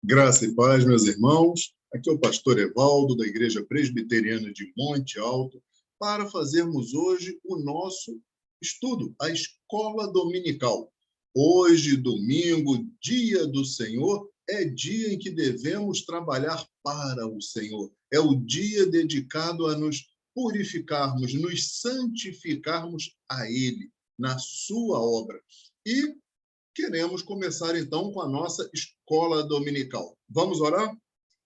Graça e paz, meus irmãos. Aqui é o pastor Evaldo, da Igreja Presbiteriana de Monte Alto, para fazermos hoje o nosso estudo, a Escola Dominical. Hoje, domingo, dia do Senhor, é dia em que devemos trabalhar para o Senhor. É o dia dedicado a nos purificarmos, nos santificarmos a Ele, na sua obra. E queremos começar, então, com a nossa escola dominical. Vamos orar?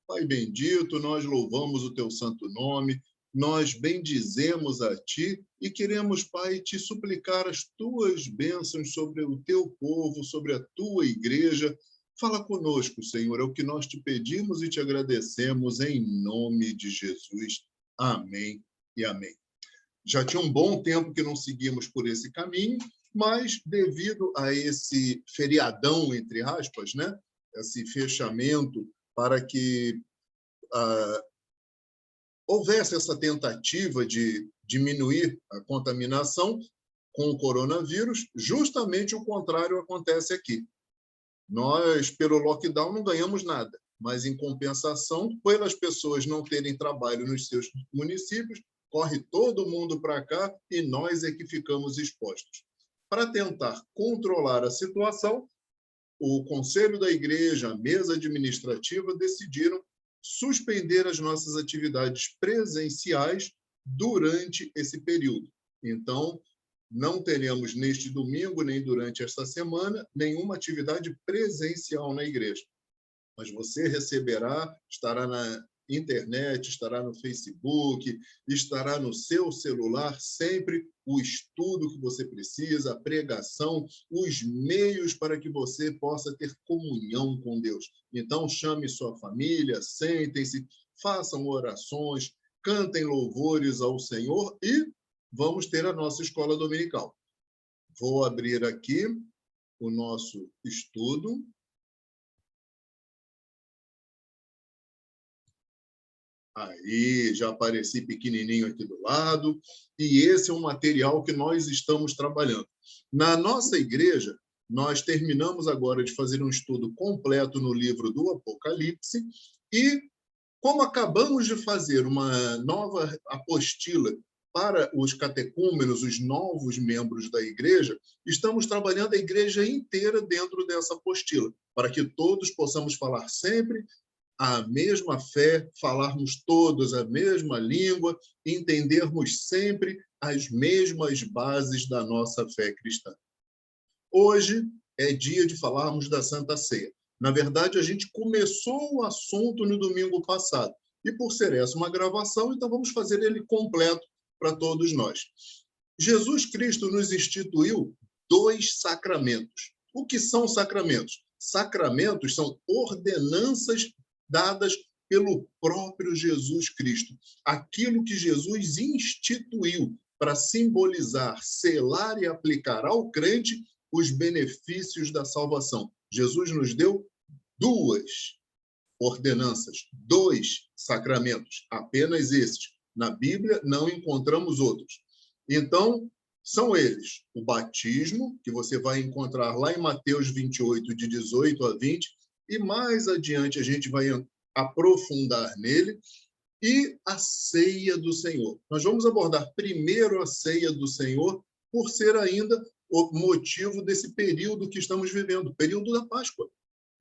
Pai bendito, nós louvamos o teu santo nome, nós bendizemos a ti e queremos, Pai, te suplicar as tuas bênçãos sobre o teu povo, sobre a tua igreja. Fala conosco, Senhor, é o que nós te pedimos e te agradecemos em nome de Jesus. Amém e amém. Já tinha um bom tempo que não seguimos por esse caminho, mas devido a esse feriadão, entre aspas, né, esse fechamento, para que houvesse essa tentativa de diminuir a contaminação com o coronavírus, justamente o contrário acontece aqui. Nós, pelo lockdown, não ganhamos nada, mas, em compensação, pelas pessoas não terem trabalho nos seus municípios, corre todo mundo para cá e nós é que ficamos expostos. Para tentar controlar a situação, o Conselho da Igreja, a mesa administrativa, decidiram suspender as nossas atividades presenciais durante esse período. Então, não teremos neste domingo, nem durante esta semana, nenhuma atividade presencial na igreja. Mas você receberá, estará na internet, estará no Facebook, estará no seu celular sempre o estudo que você precisa, a pregação, os meios para que você possa ter comunhão com Deus. Então, chame sua família, sentem-se, façam orações, cantem louvores ao Senhor e vamos ter a nossa escola dominical. Vou abrir aqui o nosso estudo. Aí, já apareci pequenininho aqui do lado, e esse é um material que nós estamos trabalhando. Na nossa igreja, nós terminamos agora de fazer um estudo completo no livro do Apocalipse, e como acabamos de fazer uma nova apostila para os catecúmenos, os novos membros da igreja, estamos trabalhando a igreja inteira dentro dessa apostila, para que todos possamos falar sempre a mesma fé, falarmos todos a mesma língua, entendermos sempre as mesmas bases da nossa fé cristã. Hoje é dia de falarmos da Santa Ceia. Na verdade, a gente começou o assunto no domingo passado, e por ser essa uma gravação, então vamos fazer ele completo para todos nós. Jesus Cristo nos instituiu 2 sacramentos. O que são sacramentos? Sacramentos são ordenanças dadas pelo próprio Jesus Cristo. Aquilo que Jesus instituiu para simbolizar, selar e aplicar ao crente os benefícios da salvação. Jesus nos deu 2 ordenanças, 2 sacramentos, apenas esses. Na Bíblia não encontramos outros. Então, são eles: o batismo, que você vai encontrar lá em Mateus 28, de 18 a 20, e mais adiante a gente vai aprofundar nele, e a ceia do Senhor. Nós vamos abordar primeiro a ceia do Senhor, por ser ainda o motivo desse período que estamos vivendo, o período da Páscoa.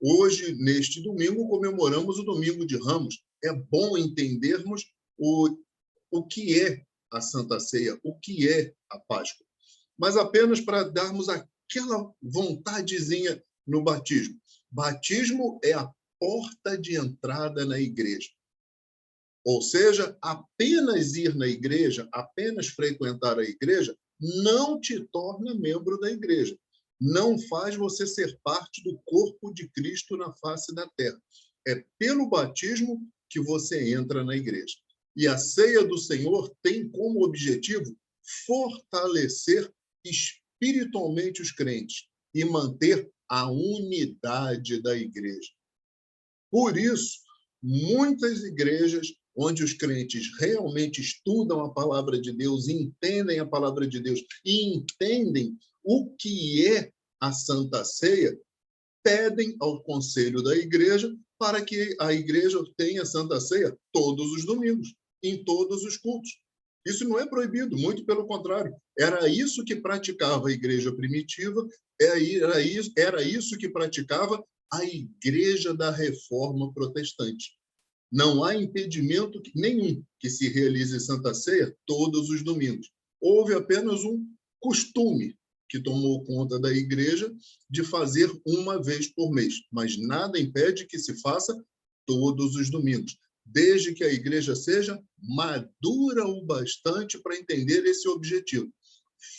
Hoje, neste domingo, comemoramos o Domingo de Ramos. É bom entendermos o que é a Santa Ceia, o que é a Páscoa. Mas apenas para darmos aquela vontadezinha no batismo. Batismo é a porta de entrada na igreja. Ou seja, apenas ir na igreja, apenas frequentar a igreja, não te torna membro da igreja. Não faz você ser parte do corpo de Cristo na face da terra. É pelo batismo que você entra na igreja. E a ceia do Senhor tem como objetivo fortalecer espiritualmente os crentes e manter a unidade da igreja. Por isso, muitas igrejas onde os crentes realmente estudam a palavra de Deus, entendem a palavra de Deus e entendem o que é a Santa Ceia, pedem ao conselho da igreja para que a igreja tenha Santa Ceia todos os domingos, em todos os cultos. Isso não é proibido, muito pelo contrário. Era isso que praticava a igreja primitiva, era isso que praticava a igreja da Reforma Protestante. Não há impedimento nenhum que se realize Santa Ceia todos os domingos. Houve apenas um costume que tomou conta da igreja de fazer uma vez por mês, mas nada impede que se faça todos os domingos, desde que a igreja seja madura o bastante para entender esse objetivo: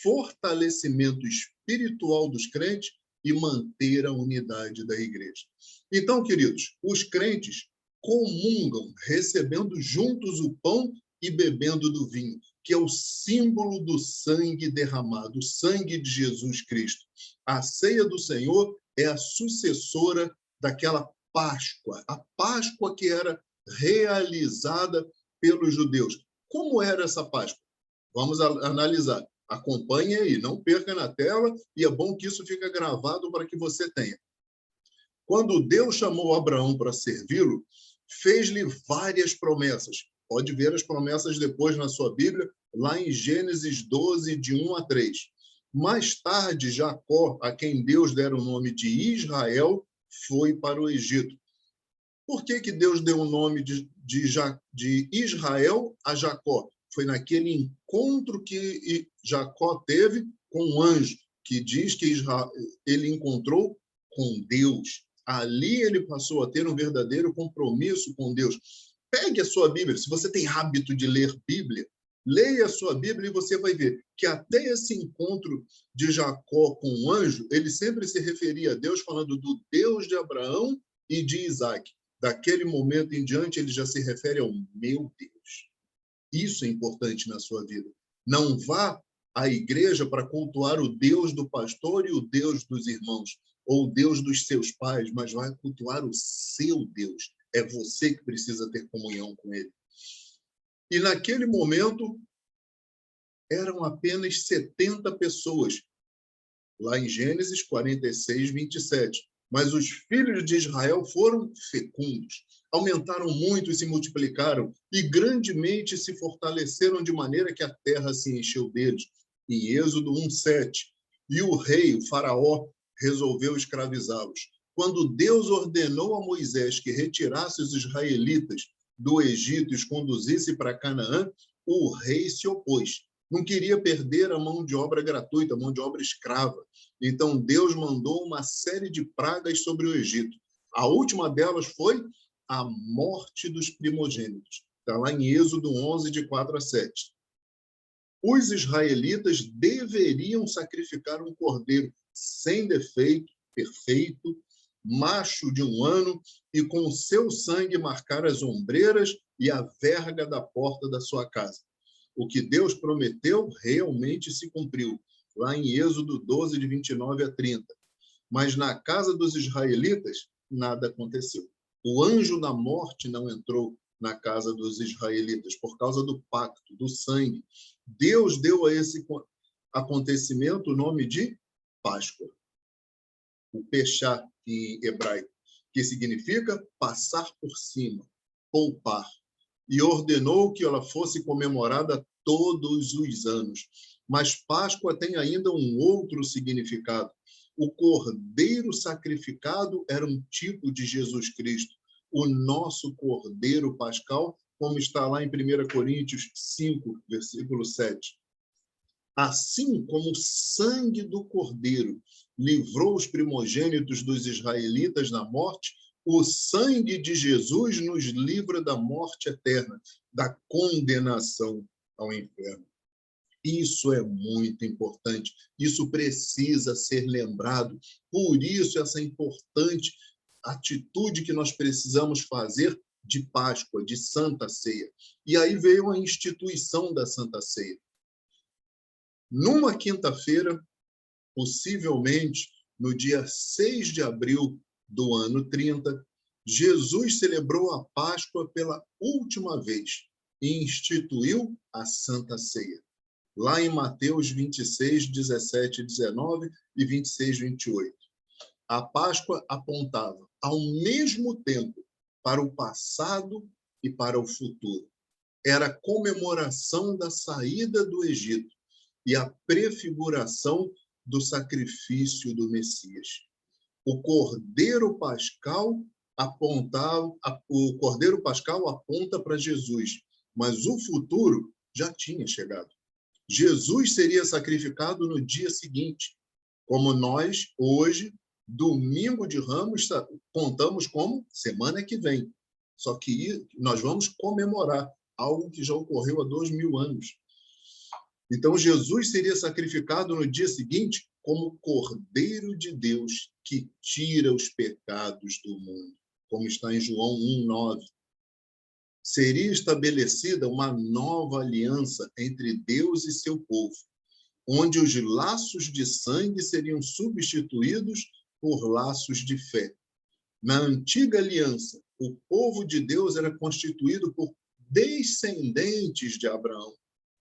fortalecimento espiritual dos crentes e manter a unidade da igreja. Então, queridos, os crentes comungam, recebendo juntos o pão e bebendo do vinho, que é o símbolo do sangue derramado, o sangue de Jesus Cristo. A ceia do Senhor é a sucessora daquela Páscoa, a Páscoa que era realizada pelos judeus. Como era essa Páscoa? Vamos analisar. Acompanhe aí, não perca na tela, e é bom que isso fique gravado para que você tenha. Quando Deus chamou Abraão para servi-lo, fez-lhe várias promessas. Pode ver as promessas depois na sua Bíblia, lá em Gênesis 12, de 1 a 3. Mais tarde, Jacó, a quem Deus dera o nome de Israel, foi para o Egito. Por que Deus deu o nome de Israel a Jacó? Foi naquele encontro que Jacó teve com um anjo, que diz que ele encontrou com Deus. Ali ele passou a ter um verdadeiro compromisso com Deus. Pegue a sua Bíblia, se você tem hábito de ler Bíblia, leia a sua Bíblia e você vai ver que até esse encontro de Jacó com o anjo, ele sempre se referia a Deus falando do Deus de Abraão e de Isaac. Daquele momento em diante, ele já se refere ao meu Deus. Isso é importante na sua vida. Não vá à igreja para cultuar o Deus do pastor e o Deus dos irmãos, ou o Deus dos seus pais, mas vai cultuar o seu Deus. É você que precisa ter comunhão com ele. E naquele momento, eram apenas 70 pessoas, lá em Gênesis 46, 27. Mas os filhos de Israel foram fecundos, aumentaram muito e se multiplicaram, e grandemente se fortaleceram de maneira que a terra se encheu deles. Em Êxodo 1:7. E o rei, o faraó, resolveu escravizá-los. Quando Deus ordenou a Moisés que retirasse os israelitas do Egito e os conduzisse para Canaã, o rei se opôs. Não queria perder a mão de obra gratuita, a mão de obra escrava. Então, Deus mandou uma série de pragas sobre o Egito. A última delas foi a morte dos primogênitos. Está lá em Êxodo 11, de 4 a 7. Os israelitas deveriam sacrificar um cordeiro sem defeito, perfeito, macho de 1 ano, e com o seu sangue marcar as ombreiras e a verga da porta da sua casa. O que Deus prometeu realmente se cumpriu, lá em Êxodo 12, de 29 a 30. Mas na casa dos israelitas, nada aconteceu. O anjo da morte não entrou na casa dos israelitas por causa do pacto, do sangue. Deus deu a esse acontecimento o nome de Páscoa. O Peshá, em hebraico, que significa passar por cima, poupar. E ordenou que ela fosse comemorada todos os anos. Mas Páscoa tem ainda um outro significado. O cordeiro sacrificado era um tipo de Jesus Cristo, o nosso cordeiro pascal, como está lá em 1 Coríntios 5, versículo 7. Assim como o sangue do cordeiro livrou os primogênitos dos israelitas da morte, o sangue de Jesus nos livra da morte eterna, da condenação ao inferno. Isso é muito importante, isso precisa ser lembrado. Por isso, essa importante atitude que nós precisamos fazer de Páscoa, de Santa Ceia. E aí veio a instituição da Santa Ceia. Numa quinta-feira, possivelmente no dia 6 de abril do ano 30, Jesus celebrou a Páscoa pela última vez e instituiu a Santa Ceia. Lá em Mateus 26, 17 e 19 e 26, 28. A Páscoa apontava, ao mesmo tempo, para o passado e para o futuro. Era a comemoração da saída do Egito e a prefiguração do sacrifício do Messias. O Cordeiro Pascal aponta para Jesus, mas o futuro já tinha chegado. Jesus seria sacrificado no dia seguinte, como nós, hoje, domingo de Ramos, contamos como semana que vem. Só que nós vamos comemorar algo que já ocorreu há 2000 anos. Então, Jesus seria sacrificado no dia seguinte como Cordeiro de Deus que tira os pecados do mundo, como está em João 1:9. Seria estabelecida uma nova aliança entre Deus e seu povo, onde os laços de sangue seriam substituídos por laços de fé. Na antiga aliança, o povo de Deus era constituído por descendentes de Abraão.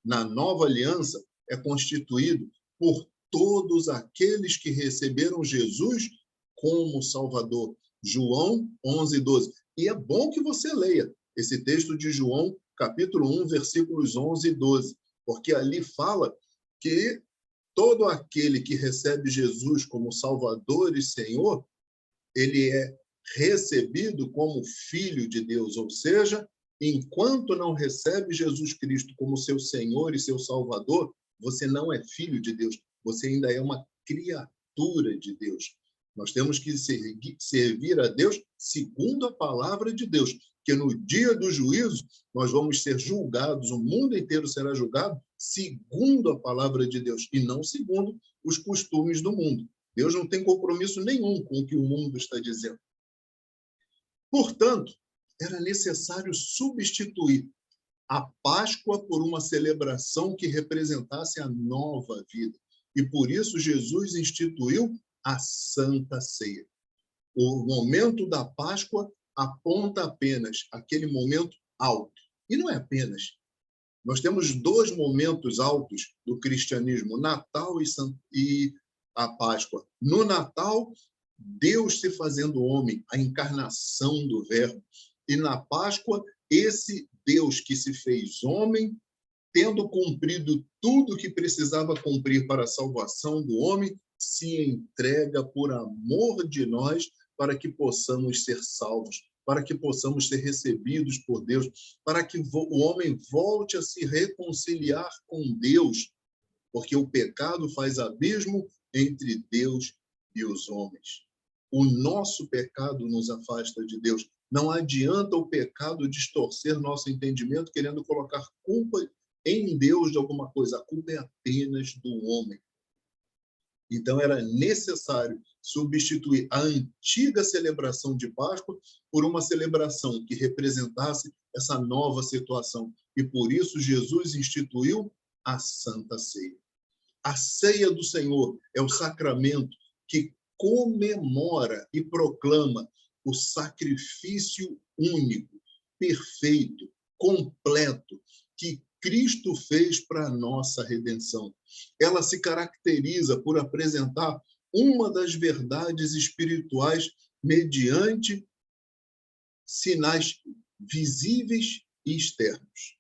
Na nova aliança, é constituído por todos aqueles que receberam Jesus como Salvador. João 11:12. E é bom que você leia esse texto de João, capítulo 1, versículos 11 e 12, porque ali fala que todo aquele que recebe Jesus como Salvador e Senhor, ele é recebido como filho de Deus, ou seja, enquanto não recebe Jesus Cristo como seu Senhor e seu Salvador, você não é filho de Deus, você ainda é uma criatura de Deus. Nós temos que servir a Deus segundo a palavra de Deus, que no dia do juízo nós vamos ser julgados, o mundo inteiro será julgado segundo a palavra de Deus e não segundo os costumes do mundo. Deus não tem compromisso nenhum com o que o mundo está dizendo. Portanto, era necessário substituir a Páscoa por uma celebração que representasse a nova vida. E por isso Jesus instituiu a Santa Ceia. O momento da Páscoa aponta apenas aquele momento alto. E não é apenas. Nós temos dois momentos altos do cristianismo, o Natal e a Páscoa. No Natal, Deus se fazendo homem, a encarnação do Verbo. E na Páscoa, esse Deus que se fez homem, tendo cumprido tudo o que precisava cumprir para a salvação do homem, se entrega por amor de nós para que possamos ser salvos, para que possamos ser recebidos por Deus, para que o homem volte a se reconciliar com Deus, porque o pecado faz abismo entre Deus e os homens. O nosso pecado nos afasta de Deus. Não adianta o pecado distorcer nosso entendimento, querendo colocar culpa em Deus de alguma coisa. A culpa é apenas do homem. Então, era necessário substituir a antiga celebração de Páscoa por uma celebração que representasse essa nova situação. E, por isso, Jesus instituiu a Santa Ceia. A ceia do Senhor é o sacramento que comemora e proclama o sacrifício único, perfeito, completo, que Cristo fez para a nossa redenção. Ela se caracteriza por apresentar uma das verdades espirituais mediante sinais visíveis e externos.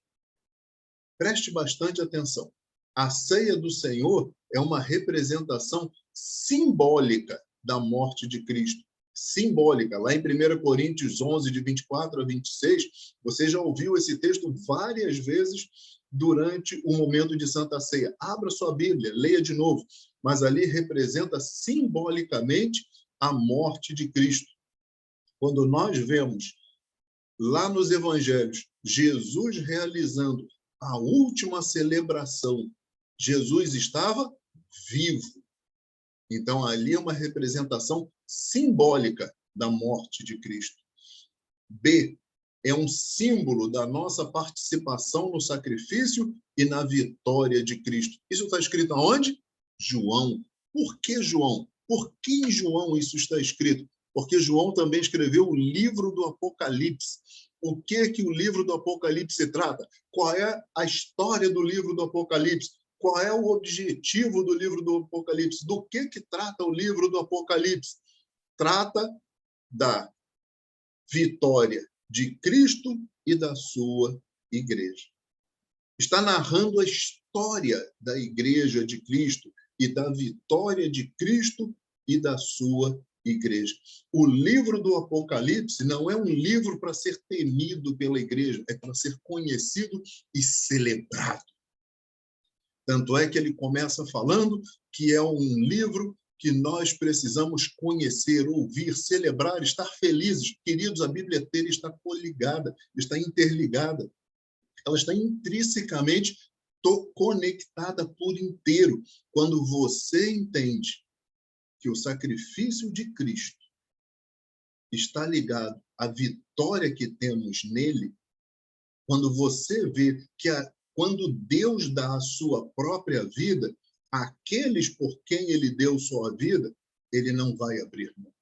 Preste bastante atenção. A ceia do Senhor é uma representação simbólica da morte de Cristo. Simbólica. Lá em 1 Coríntios 11, de 24 a 26, você já ouviu esse texto várias vezes durante o momento de Santa Ceia. Abra sua Bíblia, leia de novo. Mas ali representa simbolicamente a morte de Cristo. Quando nós vemos lá nos evangelhos Jesus realizando a última celebração, Jesus estava vivo. Então, ali é uma representação simbólica da morte de Cristo. B, é um símbolo da nossa participação no sacrifício e na vitória de Cristo. Isso está escrito aonde? João. Por que João? Por que em João isso está escrito? Porque João também escreveu o livro do Apocalipse. O que o livro do Apocalipse trata? Qual é a história do livro do Apocalipse? Qual é o objetivo do livro do Apocalipse? Do que trata o livro do Apocalipse? Trata da vitória de Cristo e da sua igreja. Está narrando a história da igreja de Cristo e da vitória de Cristo e da sua igreja. O livro do Apocalipse não é um livro para ser temido pela igreja, é para ser conhecido e celebrado. Tanto é que ele começa falando que é um livro que nós precisamos conhecer, ouvir, celebrar, estar felizes. Queridos, a Bíblia inteira está coligada, está interligada. Ela está intrinsecamente conectada por inteiro. Quando você entende que o sacrifício de Cristo está ligado à vitória que temos nele, quando você vê que quando Deus dá a sua própria vida, aqueles por quem ele deu sua vida, ele não vai abrir mão.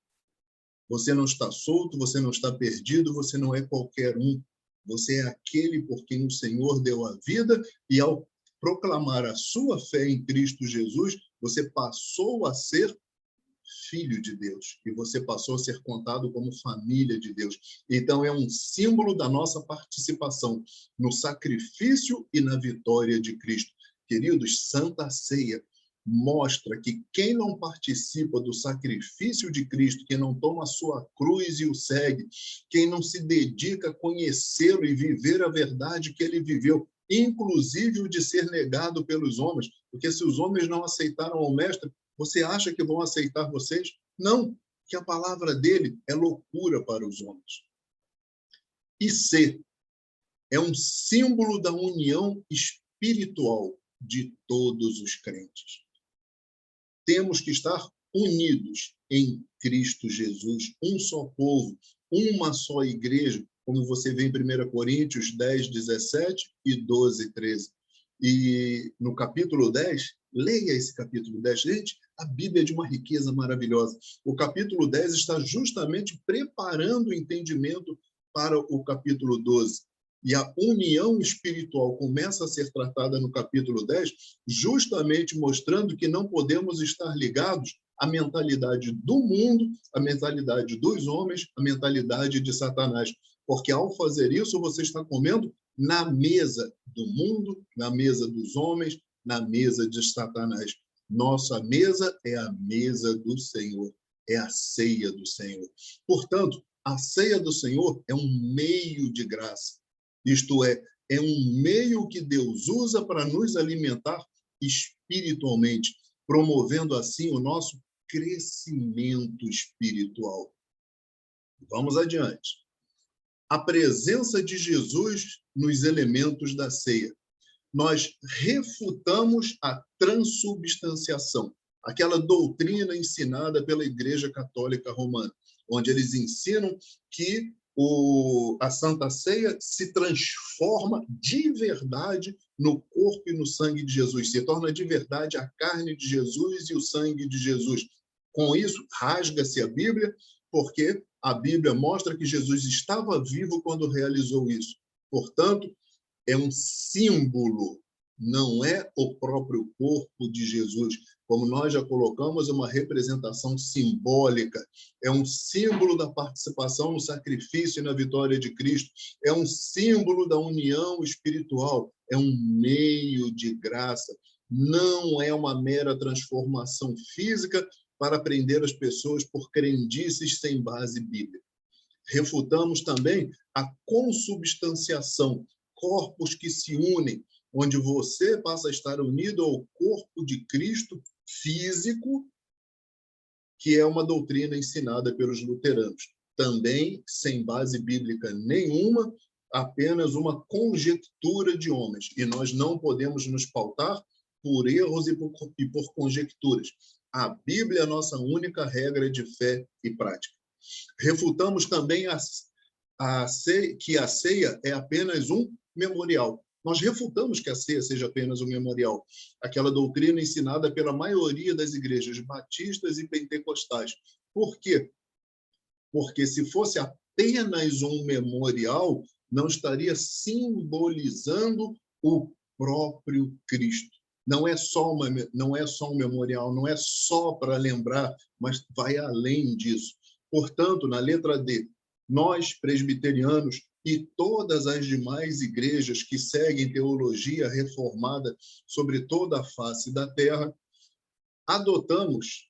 Você não está solto, você não está perdido, você não é qualquer um. Você é aquele por quem o Senhor deu a vida e, ao proclamar a sua fé em Cristo Jesus, você passou a ser filho de Deus e você passou a ser contado como família de Deus. Então, é um símbolo da nossa participação no sacrifício e na vitória de Cristo. Queridos, Santa Ceia mostra que quem não participa do sacrifício de Cristo, quem não toma a sua cruz e o segue, quem não se dedica a conhecê-lo e viver a verdade que ele viveu, inclusive o de ser negado pelos homens, porque se os homens não aceitaram o Mestre, você acha que vão aceitar vocês? Não, que a palavra dele é loucura para os homens. E ser é um símbolo da união espiritual de todos os crentes. Temos que estar unidos em Cristo Jesus, um só povo, uma só igreja, como você vê em 1 Coríntios 10, 17 e 12, 13. E no capítulo 10, leia esse capítulo 10, gente, a Bíblia é de uma riqueza maravilhosa. O capítulo 10 está justamente preparando o entendimento para o capítulo 12. E a união espiritual começa a ser tratada no capítulo 10, justamente mostrando que não podemos estar ligados à mentalidade do mundo, à mentalidade dos homens, à mentalidade de Satanás. Porque ao fazer isso, você está comendo na mesa do mundo, na mesa dos homens, na mesa de Satanás. Nossa mesa é a mesa do Senhor, é a ceia do Senhor. Portanto, a ceia do Senhor é um meio de graça. Isto é um meio que Deus usa para nos alimentar espiritualmente, promovendo assim o nosso crescimento espiritual. Vamos adiante. A presença de Jesus nos elementos da ceia. Nós refutamos a transubstanciação, aquela doutrina ensinada pela Igreja Católica Romana, onde eles ensinam que a Santa Ceia se transforma de verdade no corpo e no sangue de Jesus, se torna de verdade a carne de Jesus e o sangue de Jesus. Com isso, rasga-se a Bíblia, porque a Bíblia mostra que Jesus estava vivo quando realizou isso. Portanto, é um símbolo, não é o próprio corpo de Jesus. Como nós já colocamos, é uma representação simbólica, é um símbolo da participação no sacrifício e na vitória de Cristo, é um símbolo da união espiritual, é um meio de graça, não é uma mera transformação física para prender as pessoas por crendices sem base bíblica. Refutamos também a consubstanciação, corpos que se unem, onde você passa a estar unido ao corpo de Cristo físico, que é uma doutrina ensinada pelos luteranos. Também sem base bíblica nenhuma, apenas uma conjectura de homens. E nós não podemos nos pautar por erros e por conjecturas. A Bíblia é a nossa única regra de fé e prática. Refutamos também que a ceia é apenas um memorial. Nós refutamos que a ceia seja apenas um memorial. Aquela doutrina ensinada pela maioria das igrejas batistas e pentecostais. Por quê? Porque se fosse apenas um memorial, não estaria simbolizando o próprio Cristo. Não é só um memorial, não é só para lembrar, mas vai além disso. Portanto, na letra D, nós, presbiterianos, e todas as demais igrejas que seguem teologia reformada sobre toda a face da terra, adotamos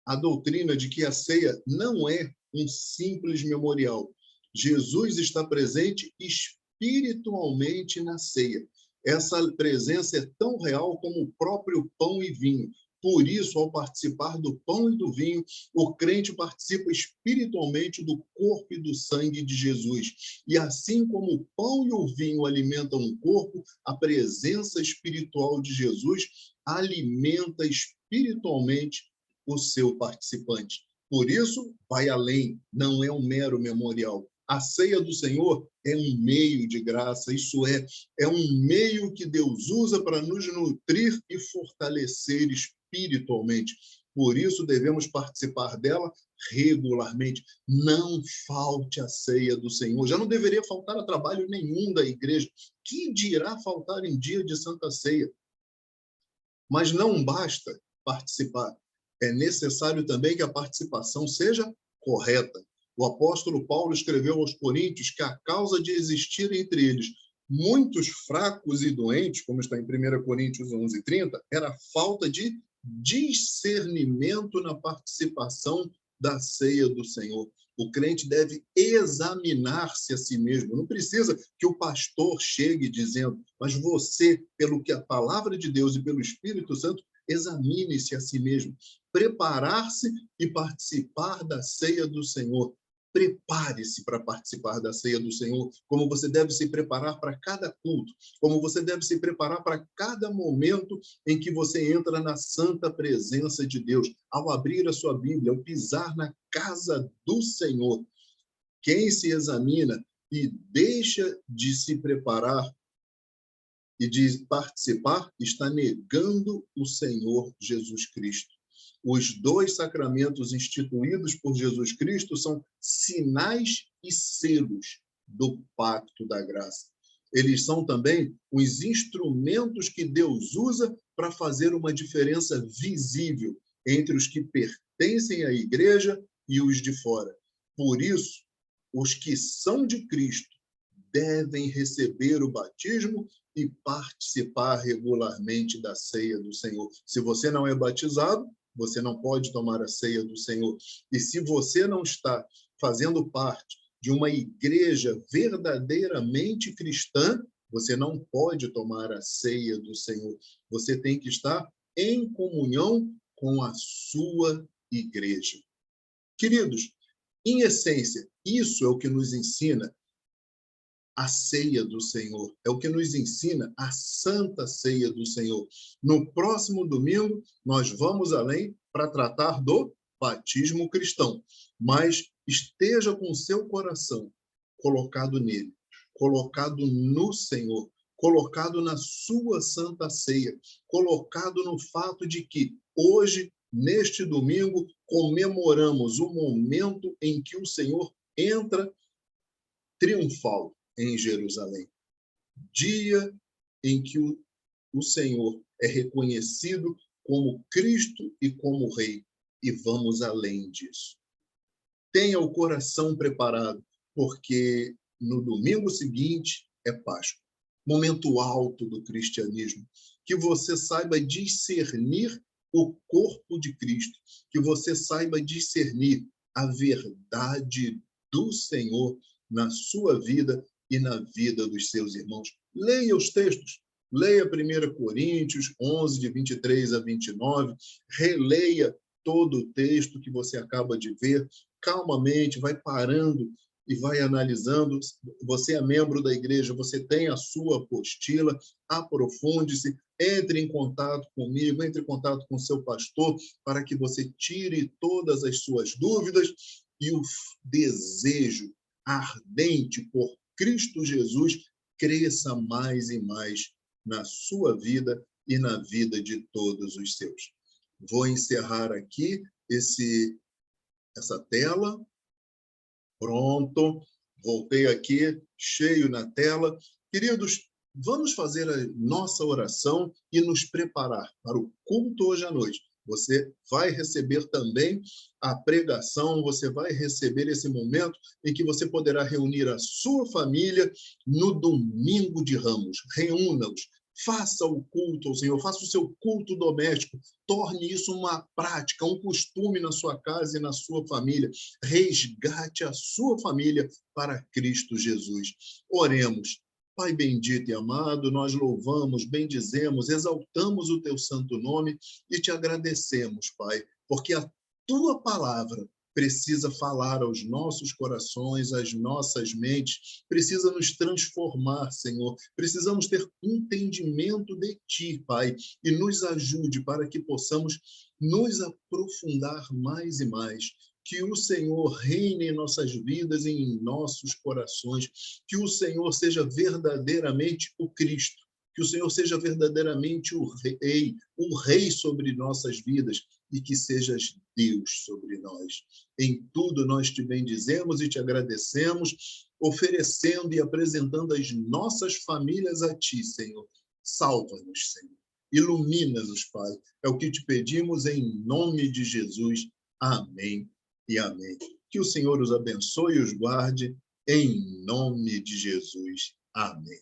a doutrina de que a ceia não é um simples memorial. Jesus está presente espiritualmente na ceia. Essa presença é tão real como o próprio pão e vinho. Por isso, ao participar do pão e do vinho, o crente participa espiritualmente do corpo e do sangue de Jesus. E assim como o pão e o vinho alimentam o corpo, a presença espiritual de Jesus alimenta espiritualmente o seu participante. Por isso, vai além, não é um mero memorial. A ceia do Senhor é um meio de graça, isso é um meio que Deus usa para nos nutrir e fortalecer espiritualmente. Por isso, devemos participar dela regularmente. Não falte a ceia do Senhor. Já não deveria faltar a trabalho nenhum da igreja. Que dirá faltar em dia de Santa Ceia? Mas não basta participar. É necessário também que a participação seja correta. O apóstolo Paulo escreveu aos Coríntios que a causa de existir entre eles muitos fracos e doentes, como está em 1 Coríntios 11:30, era a falta de discernimento na participação da ceia do Senhor. O crente deve examinar-se a si mesmo. Não precisa que o pastor chegue dizendo, mas você, pelo que a palavra de Deus e pelo Espírito Santo, examine-se a si mesmo. Preparar-se e participar da ceia do Senhor. Prepare-se para participar da ceia do Senhor, como você deve se preparar para cada culto, como você deve se preparar para cada momento em que você entra na santa presença de Deus, ao abrir a sua Bíblia, ao pisar na casa do Senhor. Quem se examina e deixa de se preparar e de participar, está negando o Senhor Jesus Cristo. Os dois sacramentos instituídos por Jesus Cristo são sinais e selos do pacto da graça. Eles são também os instrumentos que Deus usa para fazer uma diferença visível entre os que pertencem à igreja e os de fora. Por isso, os que são de Cristo devem receber o batismo e participar regularmente da ceia do Senhor. Se você não é batizado, você não pode tomar a ceia do Senhor. E se você não está fazendo parte de uma igreja verdadeiramente cristã, você não pode tomar a ceia do Senhor. Você tem que estar em comunhão com a sua igreja. Queridos, em essência, isso é o que nos ensina a ceia do Senhor. É o que nos ensina a santa ceia do Senhor. No próximo domingo, nós vamos além para tratar do batismo cristão. Mas esteja com seu coração colocado nele, colocado no Senhor, colocado na sua santa ceia, colocado no fato de que hoje, neste domingo, comemoramos o momento em que o Senhor entra triunfal em Jerusalém. Dia em que o Senhor é reconhecido como Cristo e como Rei. E vamos além disso. Tenha o coração preparado, porque no domingo seguinte é Páscoa, momento alto do cristianismo. Que você saiba discernir o corpo de Cristo, que você saiba discernir a verdade do Senhor na sua vida e na vida dos seus irmãos. Leia os textos. Leia 1 Coríntios 11, de 23 a 29. Releia todo o texto que você acaba de ver. Calmamente, vai parando e vai analisando. Você é membro da igreja, você tem a sua apostila. Aprofunde-se, entre em contato comigo, entre em contato com seu pastor, para que você tire todas as suas dúvidas e o desejo ardente por Cristo Jesus cresça mais e mais na sua vida e na vida de todos os seus. Vou encerrar aqui essa tela. Pronto. Voltei aqui, cheio na tela. Queridos, vamos fazer a nossa oração e nos preparar para o culto hoje à noite. Você vai receber também a pregação, você vai receber esse momento em que você poderá reunir a sua família no domingo de Ramos. Reúna-os, faça o culto ao Senhor, faça o seu culto doméstico, torne isso uma prática, um costume na sua casa e na sua família. Resgate a sua família para Cristo Jesus. Oremos. Pai bendito e amado, nós louvamos, bendizemos, exaltamos o teu santo nome e te agradecemos, Pai, porque a tua palavra precisa falar aos nossos corações, às nossas mentes, precisa nos transformar, Senhor. Precisamos ter entendimento de Ti, Pai, e nos ajude para que possamos nos aprofundar mais e mais. Que o Senhor reine em nossas vidas e em nossos corações. Que o Senhor seja verdadeiramente o Cristo. Que o Senhor seja verdadeiramente o Rei sobre nossas vidas e que sejas Deus sobre nós. Em tudo nós te bendizemos e te agradecemos, oferecendo e apresentando as nossas famílias a ti, Senhor. Salva-nos, Senhor. Ilumina-nos, Pai. É o que te pedimos em nome de Jesus. Amém e amém. Que o Senhor os abençoe e os guarde em nome de Jesus. Amém.